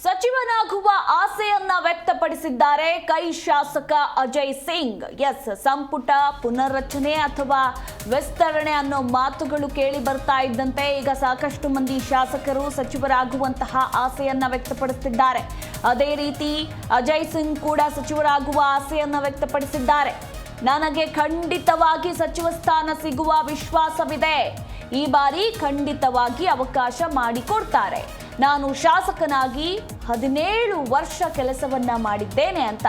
ಸಚಿವನಾಗುವ ಆಸೆಯನ್ನ ವ್ಯಕ್ತಪಡಿಸಿದ್ದಾರೆ ಕೈ ಶಾಸಕ ಅಜಯ್ ಸಿಂಗ್. ಸಂಪುಟ ಪುನರ್ರಚನೆ ಅಥವಾ ವಿಸ್ತರಣೆ ಅನ್ನೋ ಮಾತುಗಳು ಕೇಳಿ ಬರ್ತಾ ಇದ್ದಂತೆ ಈಗ ಸಾಕಷ್ಟು ಮಂದಿ ಶಾಸಕರು ಸಚಿವರಾಗುವಂತಹ ಆಸೆಯನ್ನ ವ್ಯಕ್ತಪಡಿಸಿದ್ದಾರೆ. ಅದೇ ರೀತಿ ಅಜಯ್ ಸಿಂಗ್ ಕೂಡ ಸಚಿವರಾಗುವ ಆಸೆಯನ್ನ ವ್ಯಕ್ತಪಡಿಸಿದ್ದಾರೆ. ನನಗೆ ಖಂಡಿತವಾಗಿ ಸಚಿವ ಸ್ಥಾನ ಸಿಗುವ ವಿಶ್ವಾಸವಿದೆ. ಈ ಬಾರಿ ಖಂಡಿತವಾಗಿ ಅವಕಾಶ ಮಾಡಿಕೊಡ್ತಾರೆ. ನಾನು ಶಾಸಕನಾಗಿ 17 ವರ್ಷ ಕೆಲಸವನ್ನ ಮಾಡಿದ್ದೇನೆ ಅಂತ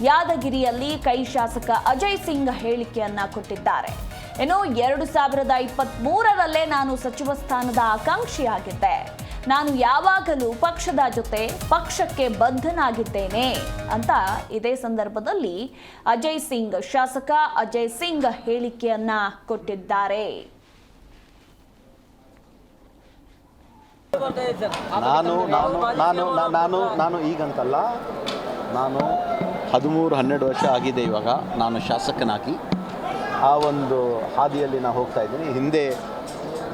ಯಾದಗಿರಿಯಲ್ಲಿ ಕೈ ಶಾಸಕ ಅಜಯ್ ಸಿಂಗ್ ಹೇಳಿಕೆಯನ್ನ ಕೊಟ್ಟಿದ್ದಾರೆ. ಇನ್ನು 2023ರಲ್ಲೇ ನಾನು ಸಚಿವ ಸ್ಥಾನದ ಆಕಾಂಕ್ಷಿಯಾಗಿದ್ದೆ. ನಾನು ಯಾವಾಗಲೂ ಪಕ್ಷದ ಜೊತೆ ಪಕ್ಷಕ್ಕೆ ಬದ್ಧನಾಗಿದ್ದೇನೆ ಅಂತ ಇದೇ ಸಂದರ್ಭದಲ್ಲಿ ಅಜಯ್ ಸಿಂಗ್ ಶಾಸಕ ಅಜಯ್ ಸಿಂಗ್ ಹೇಳಿಕೆಯನ್ನ ಕೊಟ್ಟಿದ್ದಾರೆ. ನಾನು ಈಗಂತಲ್ಲ, ನಾನು 13-12 ವರ್ಷ ಆಗಿದೆ ಇವಾಗ ನಾನು ಶಾಸಕನಾಗಿ. ಆ ಒಂದು ಹಾದಿಯಲ್ಲಿ ನಾನು ಹೋಗ್ತಾ ಇದ್ದೀನಿ. ಹಿಂದೆ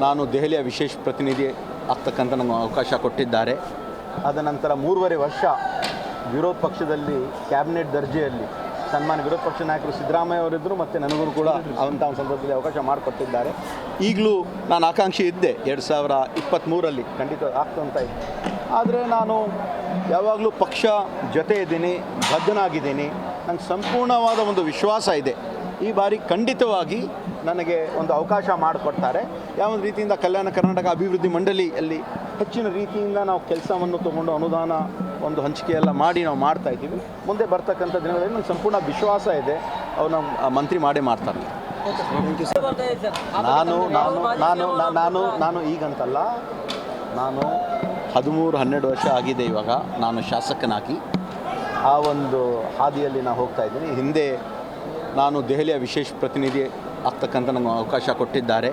ನಾನು ದೆಹಲಿಯ ವಿಶೇಷ ಪ್ರತಿನಿಧಿ ಆಗ್ತಕ್ಕಂಥ ನನಗೆ ಅವಕಾಶ ಕೊಟ್ಟಿದ್ದಾರೆ. ಅದ ನಂತರ 3.5 ವರ್ಷ ವಿರೋಧ ಪಕ್ಷದಲ್ಲಿ ಕ್ಯಾಬಿನೆಟ್ ದರ್ಜೆಯಲ್ಲಿ ಸನ್ಮಾನ್ಯ ವಿರೋಧ ಪಕ್ಷ ನಾಯಕರು ಸಿದ್ದರಾಮಯ್ಯ ಅವರಿದ್ದರು ಮತ್ತು ನನಗೂ ಕೂಡ ಅಂಥ ಒಂದು ಸಂದರ್ಭದಲ್ಲಿ ಅವಕಾಶ ಮಾಡಿಕೊಟ್ಟಿದ್ದಾರೆ. ಈಗಲೂ ನಾನು ಆಕಾಂಕ್ಷಿ ಇದ್ದೆ 2023ರಲ್ಲಿ ಖಂಡಿತ ಆಗ್ತಂತ ಇದ್ದೆ. ಆದರೆ ನಾನು ಯಾವಾಗಲೂ ಪಕ್ಷ ಜೊತೆ ಇದ್ದೀನಿ, ಬದ್ಧನಾಗಿದ್ದೀನಿ. ನನಗೆ ಸಂಪೂರ್ಣವಾದ ಒಂದು ವಿಶ್ವಾಸ ಇದೆ. ಈ ಬಾರಿ ಖಂಡಿತವಾಗಿ ನನಗೆ ಒಂದು ಅವಕಾಶ ಮಾಡಿಕೊಡ್ತಾರೆ. ಯಾವ ರೀತಿಯಿಂದ ಕಲ್ಯಾಣ ಕರ್ನಾಟಕ ಅಭಿವೃದ್ಧಿ ಮಂಡಳಿಯಲ್ಲಿ ಹೆಚ್ಚಿನ ರೀತಿಯಿಂದ ನಾವು ಕೆಲಸವನ್ನು ತಗೊಂಡು ಅನುದಾನ ಒಂದು ಹಂಚಿಕೆಯೆಲ್ಲ ಮಾಡಿ ನಾವು ಮಾಡ್ತಾ ಇದ್ದೀವಿ. ಮುಂದೆ ಬರ್ತಕ್ಕಂಥ ದಿನಗಳಲ್ಲಿ ನನಗೆ ಸಂಪೂರ್ಣ ವಿಶ್ವಾಸ ಇದೆ, ಅವ್ರು ನಮ್ಮ ಮಂತ್ರಿ ಮಾಡೇ ಮಾಡ್ತಾರೆ. ನಾನು ಈಗಂತಲ್ಲ, ನಾನು 13-12 ವರ್ಷ ಆಗಿದೆ ಇವಾಗ ನಾನು ಶಾಸಕನಾಗಿ. ಆ ಒಂದು ಹಾದಿಯಲ್ಲಿ ನಾನು ಹೋಗ್ತಾ ಇದ್ದೀನಿ. ಹಿಂದೆ ನಾನು ದೆಹಲಿಯ ವಿಶೇಷ ಪ್ರತಿನಿಧಿ ಆಗ್ತಕ್ಕಂಥ ನನಗೆ ಅವಕಾಶ ಕೊಟ್ಟಿದ್ದಾರೆ.